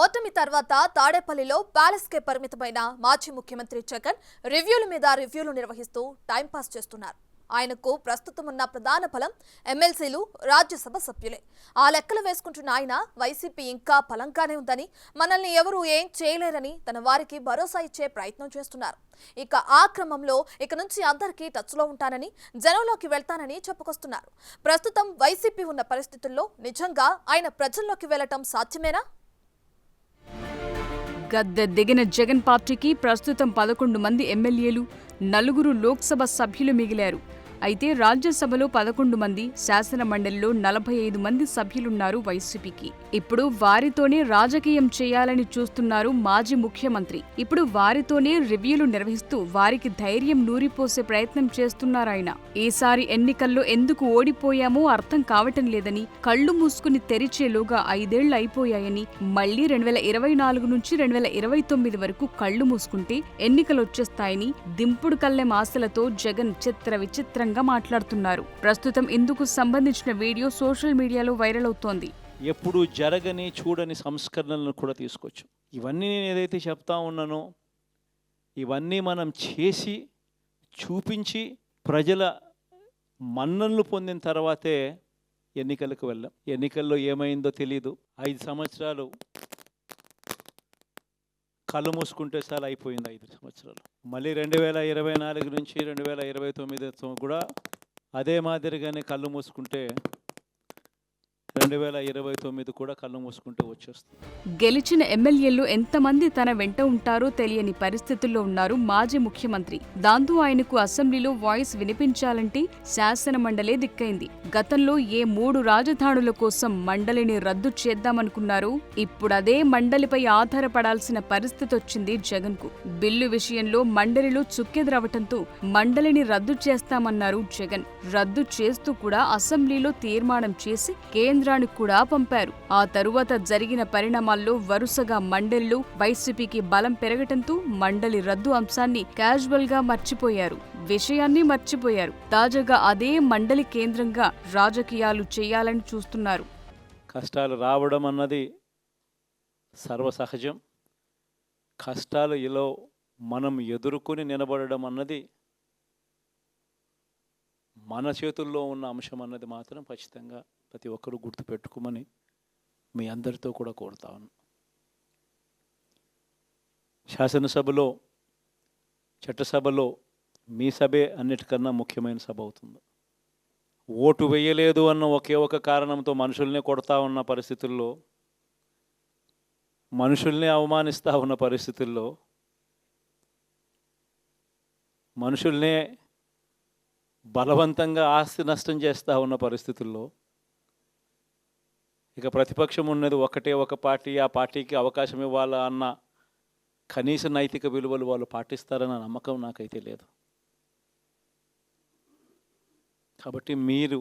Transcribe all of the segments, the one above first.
ఓటమి తర్వాత తాడేపల్లిలో ప్యాలెస్కే పరిమితమైన మాజీ ముఖ్యమంత్రి జగన్ రివ్యూల మీద రివ్యూలు నిర్వహిస్తూ టైంపాస్ చేస్తున్నారు. ఆయనకు ప్రస్తుతం ఉన్న ప్రధాన బలం ఎమ్మెల్సీలు, రాజ్యసభ సభ్యులే. ఆ లెక్కలు వేసుకుంటున్న ఆయన వైసీపీ ఇంకా బలంగానే ఉందని, మనల్ని ఎవరూ ఏం చేయలేరని తన వారికి భరోసా ఇచ్చే ప్రయత్నం చేస్తున్నారు. ఇక ఆ క్రమంలో ఇక నుంచి అందరికీ టచ్లో ఉంటానని, జనంలోకి వెళ్తానని చెప్పుకొస్తున్నారు. ప్రస్తుతం వైసీపీ ఉన్న పరిస్థితుల్లో నిజంగా ఆయన ప్రజల్లోకి వెళ్లటం సాధ్యమేనా? గద్దె దిగిన జగన్ పార్టీకి ప్రస్తుతం 11 మంది ఎమ్మెల్యేలు, 4 లోక్సభ సభ్యులు మిగిలారు. అయితే రాజ్యసభలో 11 మంది, శాసన మండలిలో 45 మంది సభ్యులున్నారు వైసీపీకి. ఇప్పుడు వారితోనే రాజకీయం చేయాలని చూస్తున్నారు మాజీ ముఖ్యమంత్రి. ఇప్పుడు వారితోనే రివ్యూలు నిర్వహిస్తూ వారికి ధైర్యం నూరిపోసే ప్రయత్నం చేస్తున్నారాయన. ఈసారి ఎన్నికల్లో ఎందుకు ఓడిపోయామో అర్థం కావటం లేదని, కళ్లు మూసుకుని తెరిచేలోగా 5 ఏళ్లు అయిపోయాయని, మళ్లీ 2024 నుంచి 2029 వరకు కళ్లు మూసుకుంటే ఎన్నికలొచ్చేస్తాయని దింపుడు కళ్ళెం ఆశలతో జగన్ విచిత్రంగా మాట్లాడుతున్నారు. ప్రస్తుతం ఇందుకు సంబంధించిన వీడియో సోషల్ మీడియాలో వైరల్ అవుతోంది. ఎప్పుడు జరగని చూడని సంస్కరణలను కూడా తీసుకొచ్చు. ఇవన్నీ నేను ఏదైతే చెప్తా ఉన్నానో ఇవన్నీ మనం చేసి చూపించి ప్రజల మన్ననలు పొందిన తర్వాతే ఎన్నికలకు వెళ్ళాం. ఎన్నికల్లో ఏమైందో తెలీదు. 5 సంవత్సరాలు కళ్ళు మూసుకుంటే చాలా అయిపోయింది. 5 సంవత్సరాలు మళ్ళీ 2024 నుంచి 2029 కూడా అదే మాదిరిగానే కళ్ళు మూసుకుంటే 2029 కూడా కళ్ళు మూసుకుంటూ వచ్చేస్తుంది. గెలిచిన ఎమ్మెల్యేలు ఎంతమంది తన వెంట ఉంటారో తెలియని పరిస్థితుల్లో ఉన్నారు మాజీ ముఖ్యమంత్రి. దాంతో ఆయనకు అసెంబ్లీలో వాయిస్ వినిపించాలంటే శాసన మండలే దిక్కైంది. గతంలో ఏ 3 రాజధానుల కోసం మండలిని రద్దు చేద్దామనుకున్నారో ఇప్పుడు అదే మండలిపై ఆధారపడాల్సిన పరిస్థితి వచ్చింది జగన్ కు. బిల్లు విషయంలో మండలిలో చుక్కెదురవటంతో మండలిని రద్దు చేస్తామన్నారు జగన్. రద్దు చేస్తూ కూడా అసెంబ్లీలో తీర్మానం చేసి కేంద్రానికి కూడా పంపారు. ఆ తరువాత జరిగిన పరిణామాల్లో వరుసగా మండలిలో వైసీపీకి బలం పెరగటంతో మండలి రద్దు అంశాన్ని క్యాజువల్ గా మర్చిపోయారు. విషయాన్ని మర్చిపోయారు. తాజాగా అదే మండలి కేంద్రంగా రాజకీయాలు చేయాలని చూస్తున్నారు. కష్టాలు రావడం అన్నది సర్వసహజం. కష్టాలు ఇలా మనం ఎదుర్కొని నిలబడడం అన్నది మన చేతుల్లో ఉన్న అంశం అన్నది మాత్రం ఖచ్చితంగా ప్రతి ఒక్కరూ గుర్తుపెట్టుకోమని మీ అందరితో కూడా కోరుతా ఉన్నాను. శాసనసభలో, చట్టసభలో మీ సభే అన్నిటికన్నా ముఖ్యమైన సభ అవుతుంది. ఓటు వేయలేదు అన్న ఒకే ఒక కారణంతో మనుషుల్నే కొడతా ఉన్న పరిస్థితుల్లో, మనుషుల్నే అవమానిస్తూ ఉన్న పరిస్థితుల్లో, మనుషుల్నే బలవంతంగా ఆస్తి నష్టం చేస్తూ ఉన్న పరిస్థితుల్లో ఇక ప్రతిపక్షం ఉన్నది ఒకటే ఒక పార్టీ, ఆ పార్టీకి అవకాశం ఇవ్వాలా అన్న కనీస నైతిక విలువలు వాళ్ళు పాటిస్తారన్న నమ్మకం నాకైతే లేదు. కాబట్టి మీరు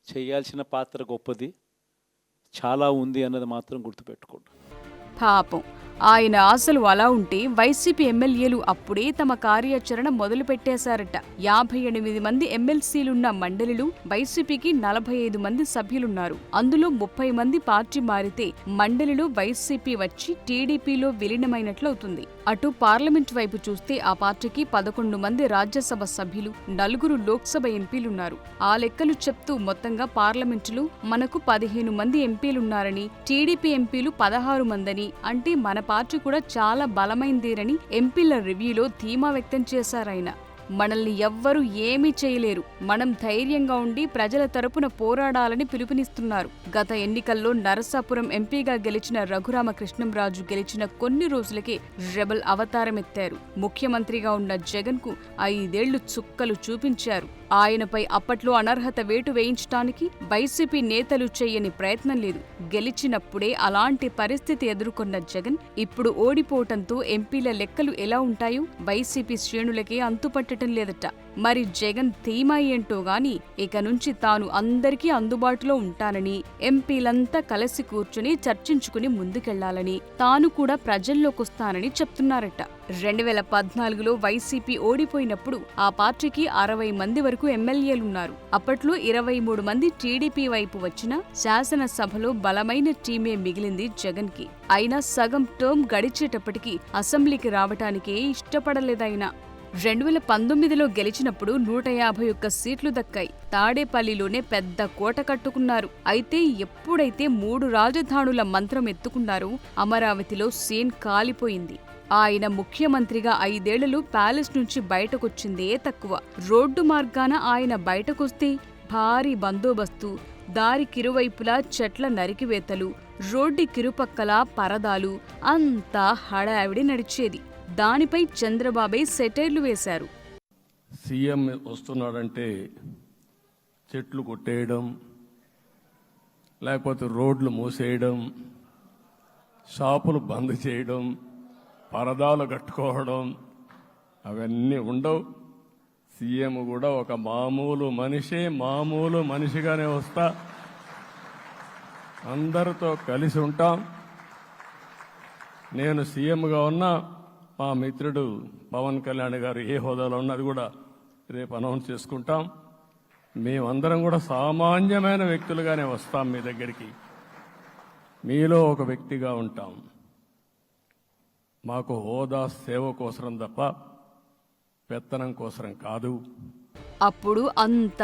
చేయాల్సిన పాత్ర గొప్పది, చాలా ఉంది అన్నది మాత్రం గుర్తుపెట్టుకోండి. పాపం ఆయన ఆశలు అలా ఉంటే వైసీపీ ఎమ్మెల్యేలు అప్పుడే తమ కార్యాచరణ మొదలుపెట్టేశారట. 58 మంది ఎమ్మెల్సీలున్న మండలిలో వైసీపీకి 45 మంది సభ్యులున్నారు. అందులో 30 మంది పార్టీ మారితే మండలిలో వైసీపీ వచ్చి టీడీపీలో విలీనమైనట్లవుతుంది. అటు పార్లమెంట్ వైపు చూస్తే ఆ పార్టీకి 11 మంది రాజ్యసభ సభ్యులు, 4 లోక్సభ ఎంపీలున్నారు. ఆ లెక్కలు చెప్తూ మొత్తంగా పార్లమెంటులో మనకు 15 మంది ఎంపీలున్నారని, టీడీపీ ఎంపీలు 16 మందని, అంటే మన పార్టీ కూడా చాలా బలమైందేనని ఎంపీల రివ్యూలో ధీమా వ్యక్తం చేశారాయన. మనల్ని ఎవ్వరూ ఏమీ చేయలేరు, మనం ధైర్యంగా ఉండి ప్రజల తరపున పోరాడాలని పిలుపునిస్తున్నారు. గత ఎన్నికల్లో నరసాపురం ఎంపీగా గెలిచిన రఘురామకృష్ణంరాజు గెలిచిన కొన్ని రోజులకే రెబల్ అవతారమెత్తారు. ముఖ్యమంత్రిగా ఉన్న జగన్ కు 5 ఏళ్లు చుక్కలు చూపించారు. ఆయనపై అప్పట్లో అనర్హత వేటు వేయించడానికి వైసీపీ నేతలు చేయని ప్రయత్నం లేదు. గెలిచినప్పుడే అలాంటి పరిస్థితి ఎదుర్కొన్న జగన్ ఇప్పుడు ఓడిపోవటంతో ఎంపీల లెక్కలు ఎలా ఉంటాయో వైసీపీ శ్రేణులకే అంతుపట్టడం లేదట. మరి జగన్ ధీమా ఏంటో గాని ఇక నుంచి తాను అందరికీ అందుబాటులో ఉంటానని, ఎంపీలంతా కలిసి కూర్చుని చర్చించుకుని ముందుకెళ్లాలని, తాను కూడా ప్రజల్లోకొస్తానని చెప్తున్నారట. 2014లో వైసీపీ ఓడిపోయినప్పుడు ఆ పార్టీకి 60 మంది వరకు ఎమ్మెల్యేలున్నారు. అప్పట్లో 23 మంది టీడీపీ వైపు వచ్చినా శాసనసభలో బలమైన టీమే మిగిలింది జగన్ కి. అయినా సగం టర్మ్ గడిచేటప్పటికి అసెంబ్లీకి రావటానికే ఇష్టపడలేదాయన. 2019లో గెలిచినప్పుడు 151 సీట్లు దక్కాయి. తాడేపల్లిలోనే పెద్ద కోట కట్టుకున్నారు. అయితే ఎప్పుడైతే 3 రాజధానుల మంత్రం ఎత్తుకున్నారో అమరావతిలో సీన్ కాలిపోయింది. ఆయన ముఖ్యమంత్రిగా 5 ఏళ్లలో ప్యాలెస్ నుంచి బయటకొచ్చిందే తక్కువ. రోడ్డు మార్గాన ఆయన బయటకొస్తే భారీ బందోబస్తు, దారికిరువైపులా చెట్ల నరికివేతలు, రోడ్డుకిరుపక్కల పరదాలు, అంతా హడావిడి నడిచేది. దానిపై చంద్రబాబే సెటైర్లు వేశారు. సీఎం వస్తున్నాడంటే చెట్లు కొట్టేయడం, లేకపోతే రోడ్లు మూసేయడం, షాపులు బంద్ చేయడం, పరదాలు కట్టుకోవడం అవన్నీ ఉండవు. సీఎం కూడా ఒక మామూలు మనిషిగానే వస్తా, అందరితో కలిసి ఉంటాం. నేను సీఎంగా ఉన్నా, మా మిత్రుడు పవన్ కళ్యాణ్ గారు ఏ హోదాలో ఉన్నది కూడా రేపు అనౌన్స్ చేసుకుంటాం. మేమందరం కూడా సామాన్యమైన వ్యక్తులుగానే వస్తాం మీ దగ్గరికి, మీలో ఒక వ్యక్తిగా ఉంటాం. మాకు హోదా సేవ కోసరం తప్ప పెత్తనం కోసరం కాదు. అప్పుడు అంత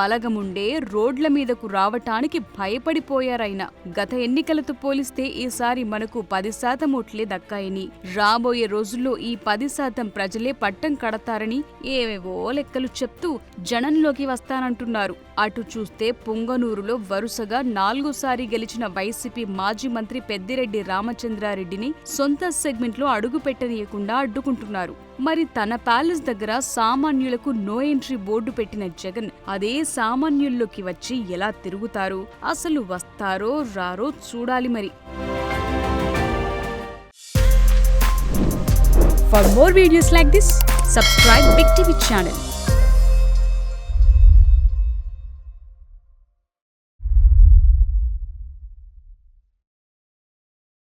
బలగముండే రోడ్ల మీదకు రావటానికి భయపడిపోయారాయన. గత ఎన్నికలతో పోలిస్తే ఈసారి మనకు 10% ఓట్లే దక్కాయని, రాబోయే రోజుల్లో ఈ 10% ప్రజలే పట్టం కడతారని ఏవేవో లెక్కలు చెప్తూ జనంలోకి వస్తానంటున్నారు. అటు చూస్తే పుంగనూరులో వరుసగా 4సారి గెలిచిన వైసీపీ మాజీ మంత్రి పెద్దిరెడ్డి రామచంద్రారెడ్డిని సొంత సెగ్మెంట్లో అడుగు పెట్టనీయకుండా అడ్డుకుంటున్నారు. మరి తన ప్యాలెస్ దగ్గర సామాన్యులకు నో ఎంట్రీ బోర్డు పెట్టిన జగన్ అదే సామాన్యుల్లోకి వచ్చి ఎలా తిరుగుతారో, అసలు వస్తారో రారో చూడాలి మరి. For more videos like this, subscribe Big TV channel.